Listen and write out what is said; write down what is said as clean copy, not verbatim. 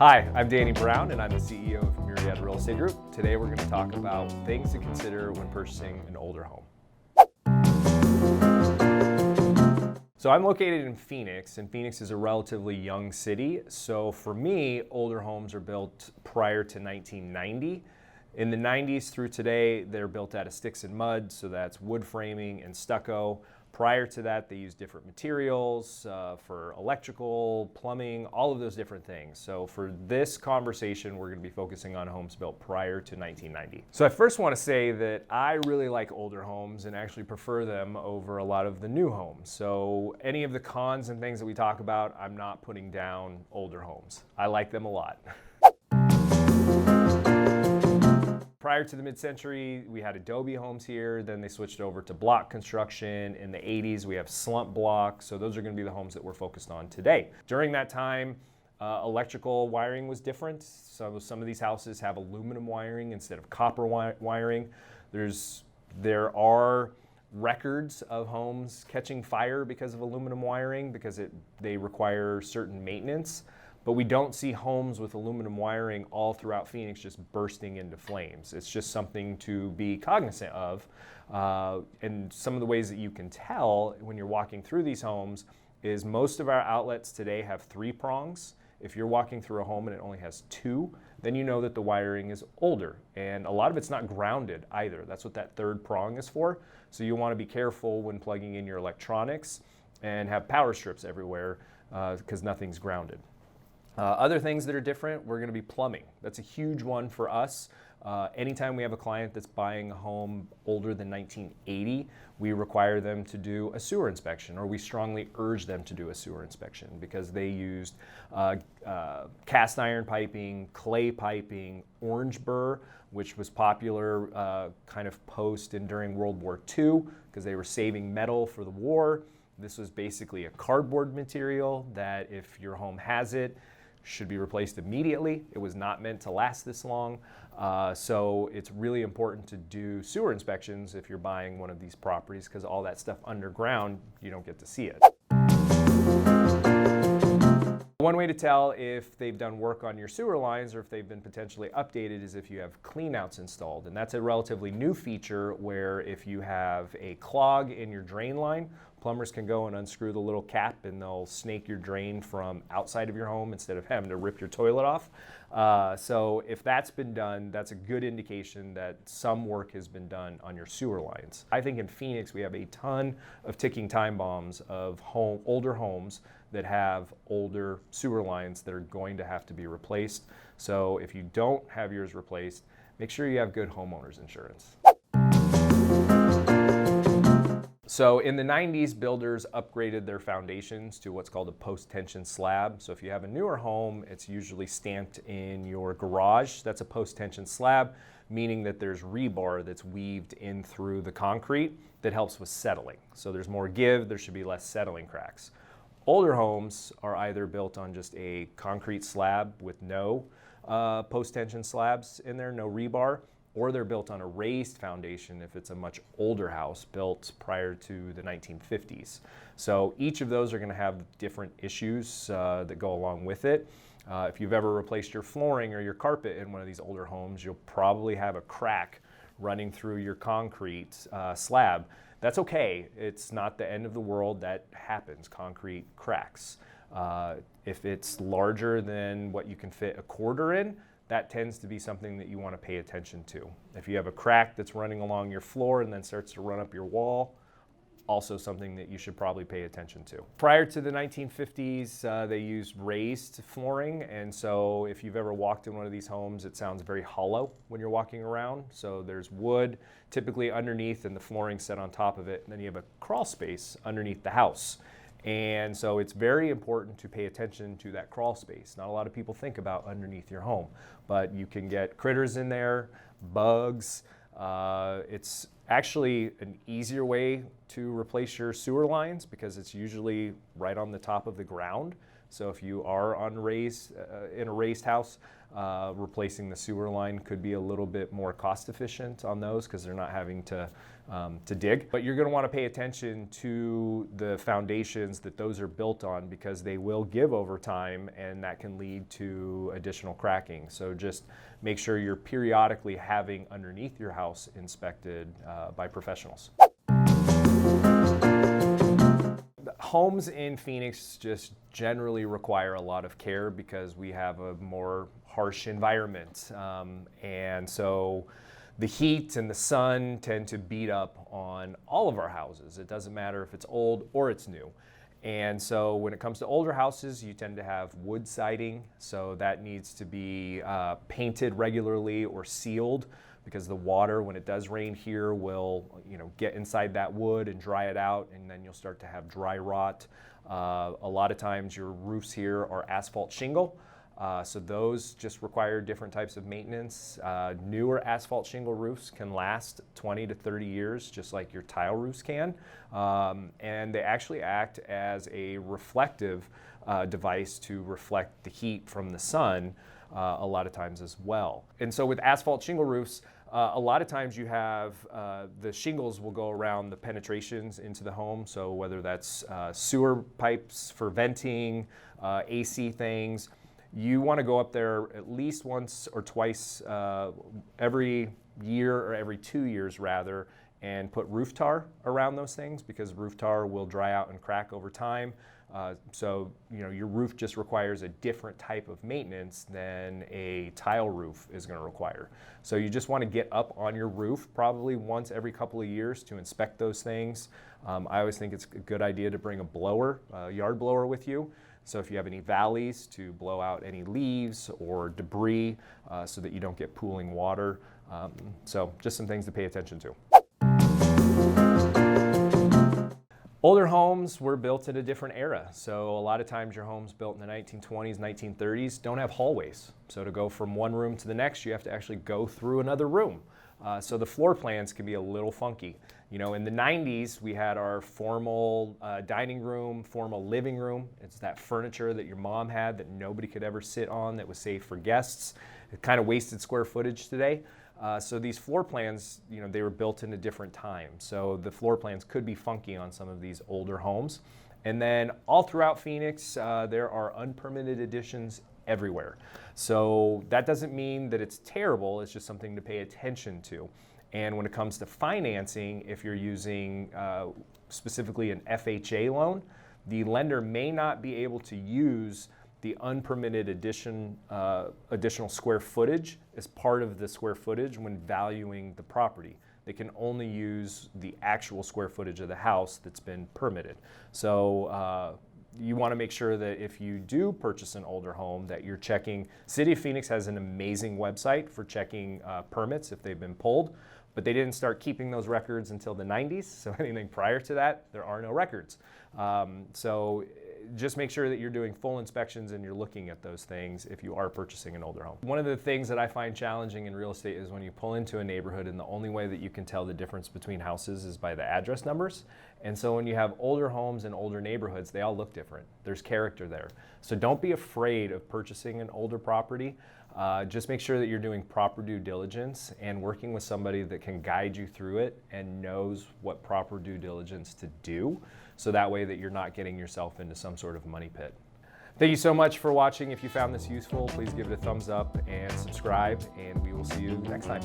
Hi, I'm Danny Brown and I'm the CEO of Myriad Real Estate Group. Today we're going to talk about things to consider when purchasing an older home. So I'm located in Phoenix, and Phoenix is a relatively young city. So for me, older homes are built prior to 1990. In the 90s through today, they're built out of sticks and mud, so that's wood framing and stucco. Prior to that, they used different materials for electrical, plumbing, all of those different things. So for this conversation, we're going to be focusing on homes built prior to 1990. So I first want to say that I really like older homes and actually prefer them over a lot of the new homes. So any of the cons and things that we talk about, I'm not putting down older homes. I like them a lot. Prior to the mid-century, we had adobe homes here, then they switched over to block construction. In the 80s, we have slump block, so those are going to be the homes that we're focused on today. During that time, electrical wiring was different. So some of these houses have aluminum wiring instead of copper wiring. There are records of homes catching fire because of aluminum wiring because they require certain maintenance. But we don't see homes with aluminum wiring all throughout Phoenix just bursting into flames. It's just something to be cognizant of. And some of the ways that you can tell when you're walking through these homes is most of our outlets today have 3 prongs. If you're walking through a home and it only has 2, then you know that the wiring is older. And a lot of it's not grounded either. That's what that 3rd prong is for. So you want to be careful when plugging in your electronics and have power strips everywhere because nothing's grounded. Other things that are different, we're going to be plumbing. That's a huge one for us. Anytime we have a client that's buying a home older than 1980, we require them to do a sewer inspection, or we strongly urge them to do a sewer inspection because they used cast iron piping, clay piping, orange burr, which was popular kind of post and during World War II because they were saving metal for the war. This was basically a cardboard material that if your home has it, should be replaced immediately. It was not meant to last this long. So it's really important to do sewer inspections if you're buying one of these properties because all that stuff underground, you don't get to see it. One way to tell if they've done work on your sewer lines or if they've been potentially updated is if you have cleanouts installed. And that's a relatively new feature where if you have a clog in your drain line, plumbers can go and unscrew the little cap and they'll snake your drain from outside of your home instead of having to rip your toilet off. So if that's been done, that's a good indication that some work has been done on your sewer lines. I think in Phoenix we have a ton of ticking time bombs of older homes that have older sewer lines that are going to have to be replaced. So if you don't have yours replaced, make sure you have good homeowners insurance. So in the 90s, builders upgraded their foundations to what's called a post-tension slab. So if you have a newer home, it's usually stamped in your garage. That's a post-tension slab, meaning that there's rebar that's weaved in through the concrete that helps with settling. So there's more give, there should be less settling cracks. Older homes are either built on just a concrete slab with no post-tension slabs in there, no rebar, or they're built on a raised foundation if it's a much older house built prior to the 1950s. So each of those are going to have different issues that go along with it. If you've ever replaced your flooring or your carpet in one of these older homes, you'll probably have a crack running through your concrete slab. That's okay. It's not the end of the world. That happens. Concrete cracks. If it's larger than what you can fit a quarter in, that tends to be something that you want to pay attention to. If you have a crack that's running along your floor and then starts to run up your wall, also something that you should probably pay attention to. Prior to the 1950s, they used raised flooring, and so if you've ever walked in one of these homes, it sounds very hollow when you're walking around. So there's wood typically underneath and the flooring set on top of it, and then you have a crawl space underneath the house. And so it's very important to pay attention to that crawl space. Not a lot of people think about underneath your home, but you can get critters in there, bugs. It's actually an easier way to replace your sewer lines because it's usually right on the top of the ground. So if you are on in a raised house, replacing the sewer line could be a little bit more cost efficient on those because they're not having to dig. But you're going to want to pay attention to the foundations that those are built on because they will give over time, and that can lead to additional cracking. So just make sure you're periodically having underneath your house inspected by professionals. Homes in Phoenix just generally require a lot of care because we have a more harsh environment. And so the heat and the sun tend to beat up on all of our houses. It doesn't matter if it's old or it's new. And so when it comes to older houses, you tend to have wood siding. So that needs to be painted regularly or sealed, because the water, when it does rain here, will get inside that wood and dry it out, and then you'll start to have dry rot. A lot of times your roofs here are asphalt shingle, so those just require different types of maintenance. Newer asphalt shingle roofs can last 20 to 30 years, just like your tile roofs can, and they actually act as a reflective device to reflect the heat from the sun a lot of times as well. And so with asphalt shingle roofs, a lot of times you have the shingles will go around the penetrations into the home. So whether that's sewer pipes for venting, AC things, you want to go up there at least once or twice every year, or every 2 years rather, and put roof tar around those things, because roof tar will dry out and crack over time. So your roof just requires a different type of maintenance than a tile roof is going to require. So you just want to get up on your roof probably once every couple of years to inspect those things. I always think it's a good idea to bring a yard blower with you. So if you have any valleys, to blow out any leaves or debris so that you don't get pooling water. So just some things to pay attention to. Older homes were built in a different era. So a lot of times your homes built in the 1920s, 1930s don't have hallways. So to go from one room to the next, you have to actually go through another room. So the floor plans can be a little funky. In the 90s, we had our formal dining room, formal living room. It's that furniture that your mom had that nobody could ever sit on, that was safe for guests. It kind of wasted square footage today. So these floor plans, they were built in a different time. So the floor plans could be funky on some of these older homes. And then all throughout Phoenix, there are unpermitted additions everywhere. So that doesn't mean that it's terrible, it's just something to pay attention to. And when it comes to financing, if you're using specifically an FHA loan, the lender may not be able to use the unpermitted additional square footage as part of the square footage when valuing the property. They can only use the actual square footage of the house that's been permitted. So you want to make sure that if you do purchase an older home, that you're checking. City of Phoenix has an amazing website for checking permits if they've been pulled, but they didn't start keeping those records until the 90s. So anything prior to that, there are no records. So just make sure that you're doing full inspections and you're looking at those things if you are purchasing an older home. One of the things that I find challenging in real estate is when you pull into a neighborhood and the only way that you can tell the difference between houses is by the address numbers. And so when you have older homes in older neighborhoods, they all look different. There's character there. So don't be afraid of purchasing an older property. Just make sure that you're doing proper due diligence and working with somebody that can guide you through it and knows what proper due diligence to do, so that way that you're not getting yourself into some sort of money pit. Thank you so much for watching. If you found this useful, please give it a thumbs up and subscribe, and we will see you next time.